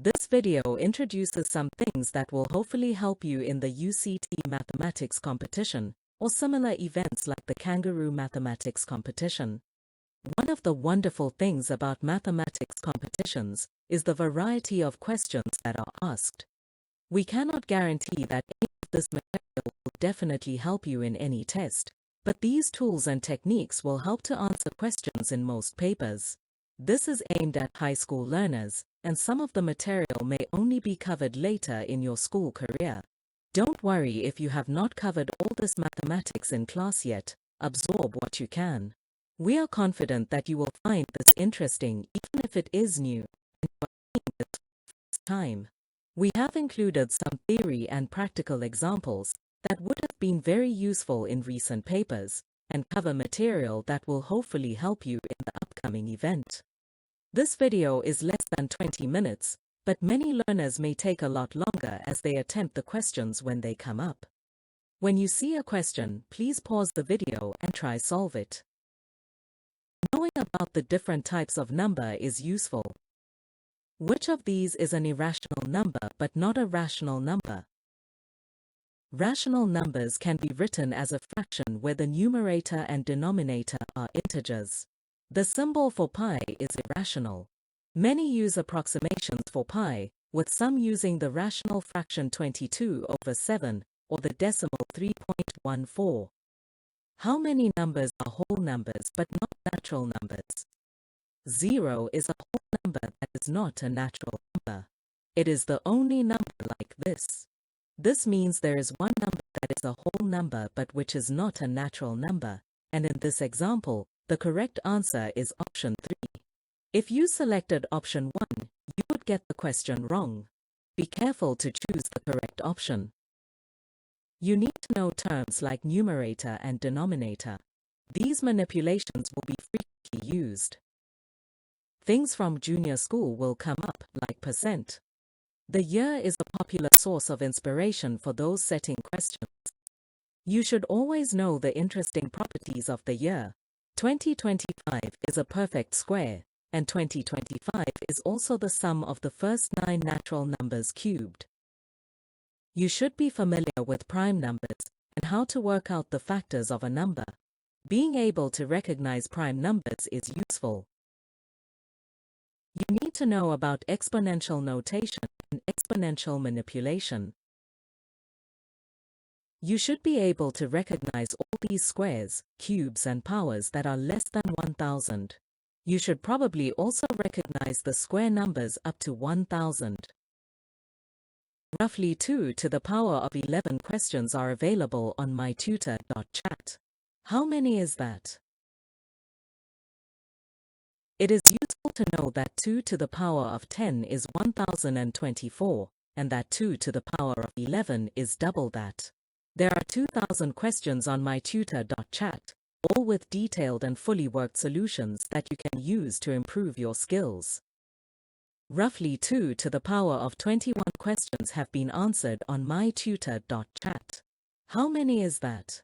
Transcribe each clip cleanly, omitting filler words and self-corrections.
This video introduces some things that will hopefully help you in the UCT Mathematics Competition or similar events like the Kangaroo Mathematics Competition. One of the wonderful things about mathematics competitions is the variety of questions that are asked. We cannot guarantee that any of this material will definitely help you in any test, but these tools and techniques will help to answer questions in most papers. This is aimed at high school learners, and some of the material may only be covered later in your school career. Don't worry if you have not covered all this mathematics in class yet. Absorb what you can. We are confident that you will find this interesting even if it is new and you are seeing it for the first time. We have included some theory and practical examples that would have been very useful in recent papers and cover material that will hopefully help you in the upcoming event. This video is less than 20 minutes, but many learners may take a lot longer as they attempt the questions when they come up. When you see a question, please pause the video and try solve it. Knowing about the different types of number is useful. Which of these is an irrational number but not a rational number? Rational numbers can be written as a fraction where the numerator and denominator are integers. The symbol for pi is irrational. Many use approximations for pi, with some using the rational fraction 22/7 or the decimal 3.14. How many numbers are whole numbers but not natural numbers? 0 is a whole number that is not a natural number. It is the only number like this. This means there is one number that is a whole number but which is not a natural number, and in this example, the correct answer is option 3. If you selected option 1, you would get the question wrong. Be careful to choose the correct option. You need to know terms like numerator and denominator. These manipulations will be frequently used. Things from junior school will come up, like percent. The year is a popular source of inspiration for those setting questions. You should always know the interesting properties of the year. 2025 is a perfect square, and 2025 is also the sum of the first 9 natural numbers cubed. You should be familiar with prime numbers and how to work out the factors of a number. Being able to recognize prime numbers is useful. You need to know about exponential notation and exponential manipulation. You should be able to recognize all these squares, cubes, and powers that are less than 1000. You should probably also recognize the square numbers up to 1000. Roughly 2 to the power of 11 questions are available on mytutor.chat. How many is that? It is useful to know that 2 to the power of 10 is 1024, and that 2 to the power of 11 is double that. There are 2000 questions on mytutor.chat, all with detailed and fully worked solutions that you can use to improve your skills. Roughly 2 to the power of 21 questions have been answered on mytutor.chat. How many is that?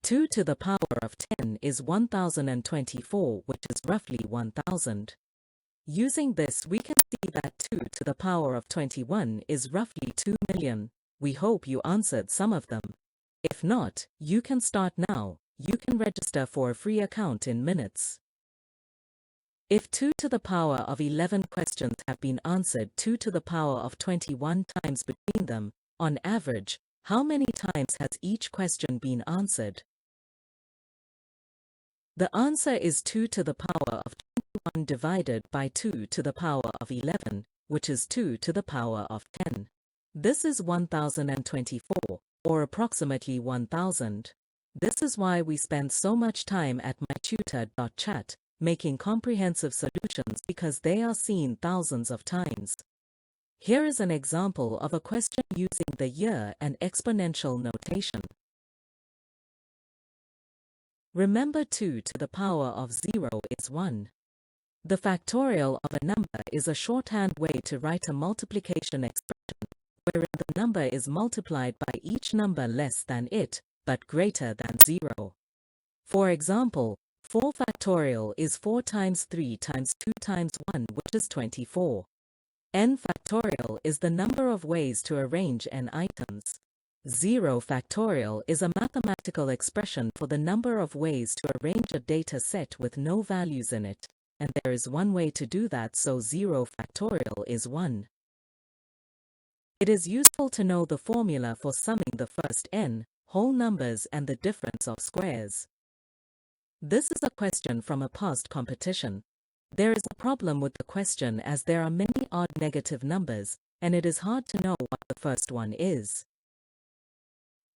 2 to the power of 10 is 1024, which is roughly 1000. Using this, we can see that 2 to the power of 21 is roughly 2 million. We hope you answered some of them. If not, you can start now. You can register for a free account in minutes. If 2 to the power of 11 questions have been answered 2 to the power of 21 times between them, on average, how many times has each question been answered? The answer is 2 to the power of 21 divided by 2 to the power of 11, which is 2 to the power of 10. This is 1024, or approximately 1000. This is why we spend so much time at mytutor.chat, making comprehensive solutions because they are seen thousands of times. Here is an example of a question using the year and exponential notation. Remember 2 to the power of 0 is 1. The factorial of a number is a shorthand way to write a multiplication expression, wherein the number is multiplied by each number less than it, but greater than 0. For example, 4 factorial is 4 times 3 times 2 times 1, which is 24. N factorial is the number of ways to arrange n items. 0 factorial is a mathematical expression for the number of ways to arrange a data set with no values in it, and there is one way to do that, so 0 factorial is 1. It is useful to know the formula for summing the first n whole numbers and the difference of squares. This is a question from a past competition. There is a problem with the question as there are many odd negative numbers, and it is hard to know what the first one is.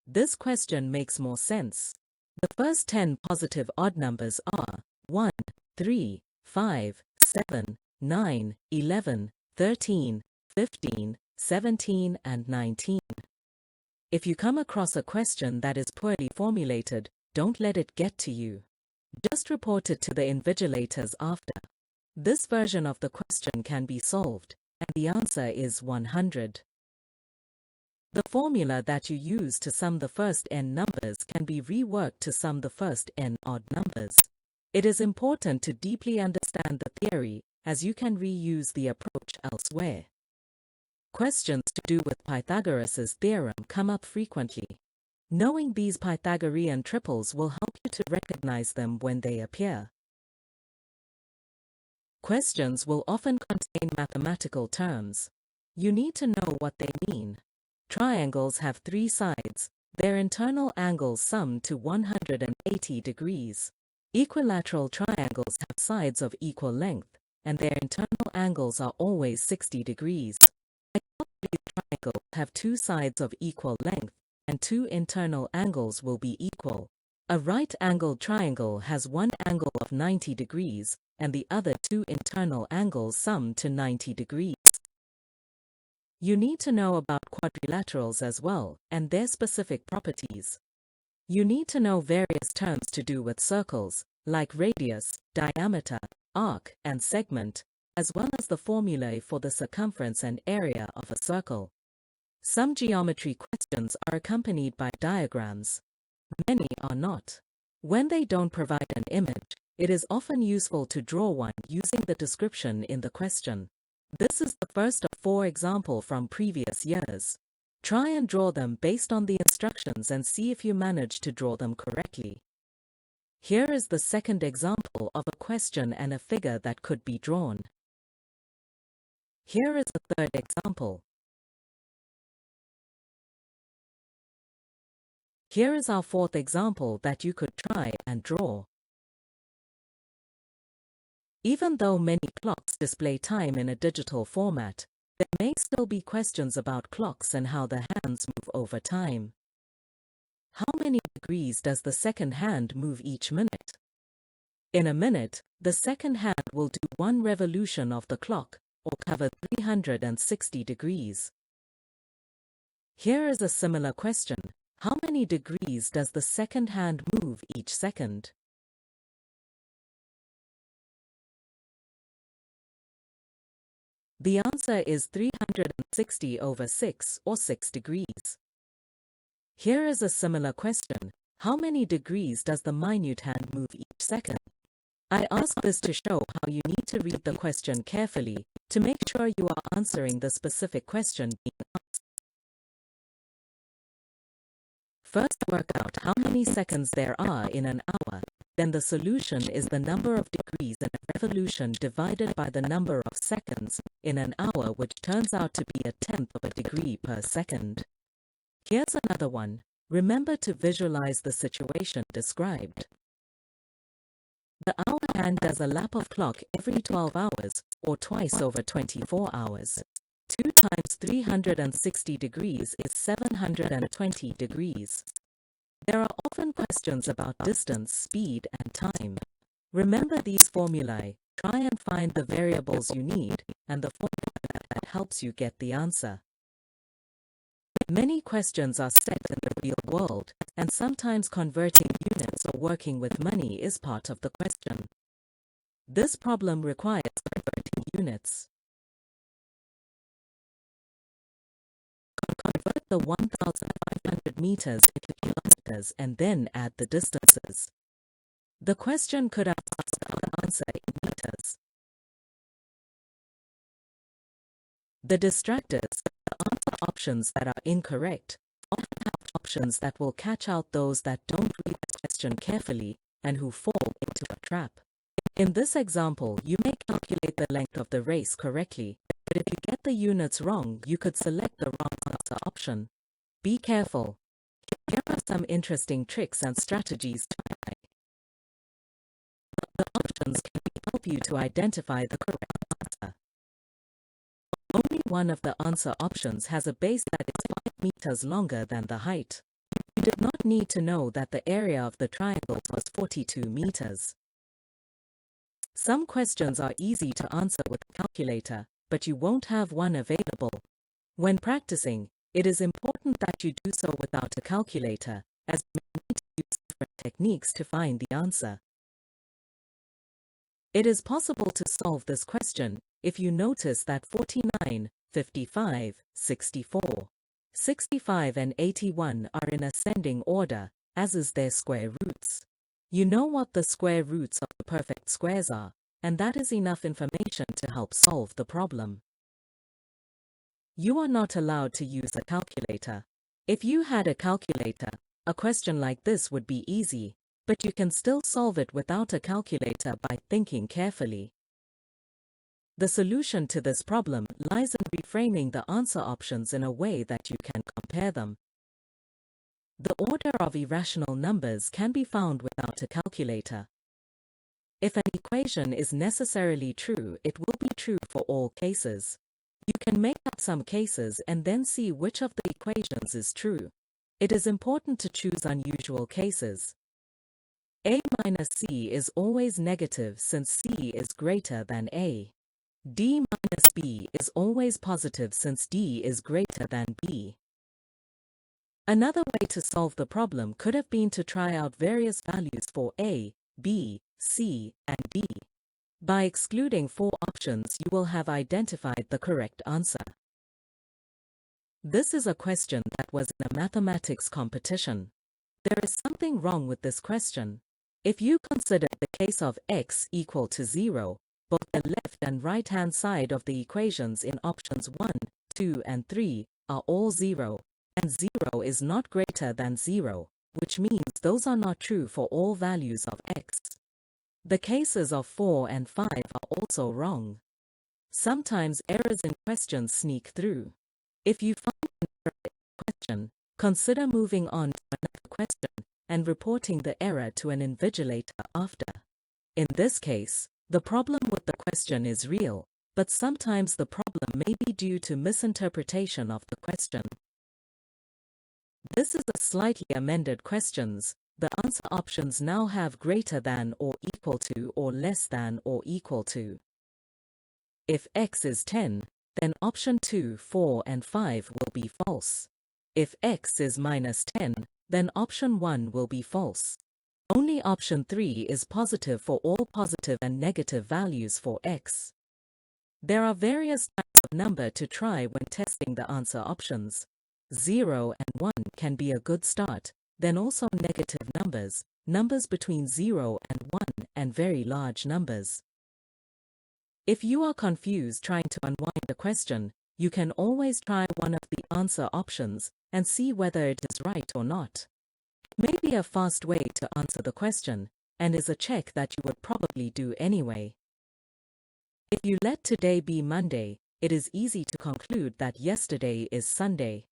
This question makes more sense. The first 10 positive odd numbers are 1, 3, 5, 7, 9, 11, 13, 15, 17, and 19. If you come across a question that is poorly formulated, don't let it get to you. Just report it to the invigilators after. This version of the question can be solved, and the answer is 100. The formula that you use to sum the first n numbers can be reworked to sum the first n odd numbers. It is important to deeply understand the theory, as you can reuse the approach elsewhere. Questions to do with Pythagoras' theorem come up frequently. Knowing these Pythagorean triples will help you to recognize them when they appear. Questions will often contain mathematical terms. You need to know what they mean. Triangles have 3 sides. Their internal angles sum to 180 degrees. Equilateral triangles have sides of equal length, and their internal angles are always 60 degrees. Isosceles triangles have 2 sides of equal length, and 2 internal angles will be equal. A right-angled triangle has one angle of 90 degrees, and the other 2 internal angles sum to 90 degrees. You need to know about quadrilaterals as well, and their specific properties. You need to know various terms to do with circles, like radius, diameter, arc, and segment, as well as the formulae for the circumference and area of a circle. Some geometry questions are accompanied by diagrams. Many are not. When they don't provide an image, it is often useful to draw one using the description in the question. This is the first of 4 examples from previous years. Try and draw them based on the instructions and see if you manage to draw them correctly. Here is the second example of a question and a figure that could be drawn. Here is the third example. Here is our fourth example that you could try and draw. Even though many clocks display time in a digital format, there may still be questions about clocks and how the hands move over time. How many degrees does the second hand move each minute? In a minute, the second hand will do 1 revolution of the clock, or cover 360 degrees. Here is a similar question. How many degrees does the second hand move each second? The answer is 360 over 6, or 6 degrees. Here is a similar question. How many degrees does the minute hand move each second? I ask this to show how you need to read the question carefully to make sure you are answering the specific question being asked. First, work out how many seconds there are in an hour. Then the solution is the number of degrees in a revolution divided by the number of seconds in an hour, which turns out to be 1/10 of a degree per second. Here's another one. Remember to visualize the situation described. The hour hand does a lap of clock every 12 hours, or twice over 24 hours. 2 times 360 degrees is 720 degrees. There are often questions about distance, speed, and time. Remember these formulae, try and find the variables you need, and the formula that helps you get the answer. Many questions are set in the real world, and sometimes converting units or working with money is part of the question. This problem requires converting units. Convert the 1,500 meters into kilometers and then add the distances. The question could have asked the answer in meters. The distractors, the answer options that are incorrect, often have options that will catch out those that don't read the question carefully and who fall into a trap. In this example, you may calculate the length of the race correctly, but if you get the units wrong, you could select the wrong answer option. Be careful. Here are some interesting tricks and strategies to apply. The options can help you to identify the correct answer. Only one of the answer options has a base that is 5 meters longer than the height. You did not need to know that the area of the triangle was 42 meters. Some questions are easy to answer with a calculator, but you won't have one available. When practicing, it is important that you do so without a calculator, as you may need to use different techniques to find the answer. It is possible to solve this question if you notice that 49, 55, 64, 65 and 81 are in ascending order, as is their square roots. You know what the square roots of the perfect squares are, and that is enough information to help solve the problem. You are not allowed to use a calculator. If you had a calculator, a question like this would be easy, but you can still solve it without a calculator by thinking carefully. The solution to this problem lies in reframing the answer options in a way that you can compare them. The order of irrational numbers can be found without a calculator. If an equation is necessarily true, it will be true for all cases. You can make up some cases and then see which of the equations is true. It is important to choose unusual cases. A minus C is always negative since C is greater than A. D minus B is always positive since D is greater than B. Another way to solve the problem could have been to try out various values for A, B, C, and D. By excluding 4 options, you will have identified the correct answer. This is a question that was in a mathematics competition. There is something wrong with this question. If you consider the case of x equal to 0, both the left and right-hand side of the equations in options 1, 2, and 3 are all 0, and 0 is not greater than 0, which means those are not true for all values of x. The cases of 4 and 5 are also wrong. Sometimes errors in questions sneak through. If you find an error in a question, consider moving on to another question and reporting the error to an invigilator after. In this case, the problem with the question is real, but sometimes the problem may be due to misinterpretation of the question. This is a slightly amended questions. The answer options now have greater than or equal to or less than or equal to. If x is 10, then option 2, 4, and 5 will be false. If x is minus 10, then option 1 will be false. Only option 3 is positive for all positive and negative values for x. There are various types of number to try when testing the answer options. 0 and 1 can be a good start, then also negative numbers, numbers between 0 and 1, and very large numbers. If you are confused trying to unwind the question, you can always try one of the answer options and see whether it is right or not. It may be a fast way to answer the question, and is a check that you would probably do anyway. If you let today be Monday, it is easy to conclude that yesterday is Sunday.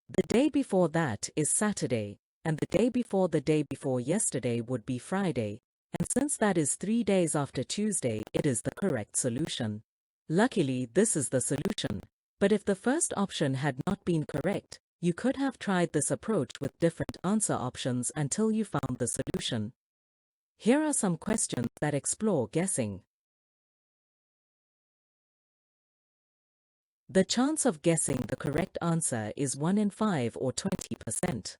The day before that is Saturday, and the day before yesterday would be Friday, and since that is 3 days after Tuesday, it is the correct solution. Luckily, this is the solution, but if the first option had not been correct, you could have tried this approach with different answer options until you found the solution. Here are some questions that explore guessing. The chance of guessing the correct answer is 1 in 5 or 20%.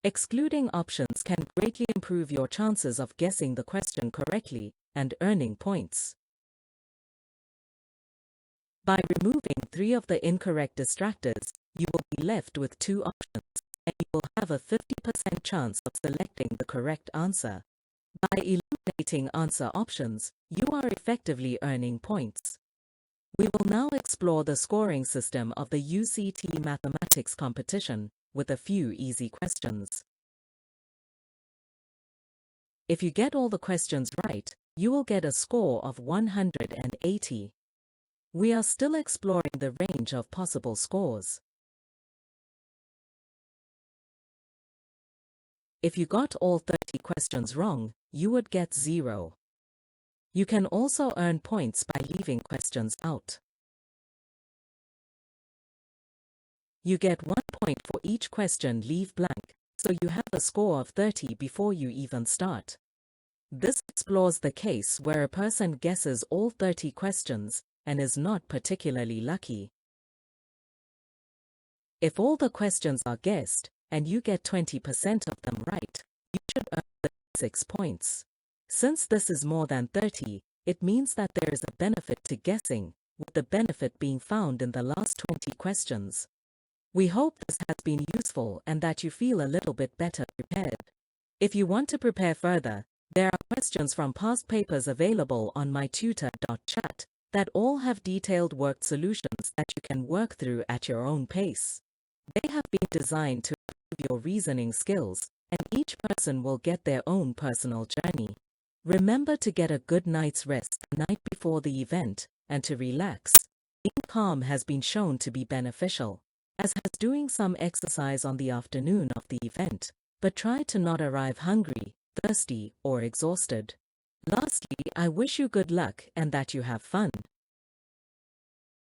Excluding options can greatly improve your chances of guessing the question correctly and earning points. By removing 3 of the incorrect distractors, you will be left with 2 options, and you will have a 50% chance of selecting the correct answer. By eliminating answer options, you are effectively earning points. We will now explore the scoring system of the UCT Mathematics Competition with a few easy questions. If you get all the questions right, you will get a score of 180. We are still exploring the range of possible scores. If you got all 30 questions wrong, you would get 0. You can also earn points by leaving questions out. You get 1 point for each question leave blank, so you have a score of 30 before you even start. This explores the case where a person guesses all 30 questions and is not particularly lucky. If all the questions are guessed, and you get 20% of them right, you should earn 6 points. Since this is more than 30, it means that there is a benefit to guessing, with the benefit being found in the last 20 questions. We hope this has been useful and that you feel a little bit better prepared. If you want to prepare further, there are questions from past papers available on mytutor.chat that all have detailed worked solutions that you can work through at your own pace. They have been designed to improve your reasoning skills, and each person will get their own personal journey. Remember to get a good night's rest the night before the event and to relax. Being calm has been shown to be beneficial, as has doing some exercise on the afternoon of the event, but try to not arrive hungry, thirsty, or exhausted. Lastly, I wish you good luck and that you have fun.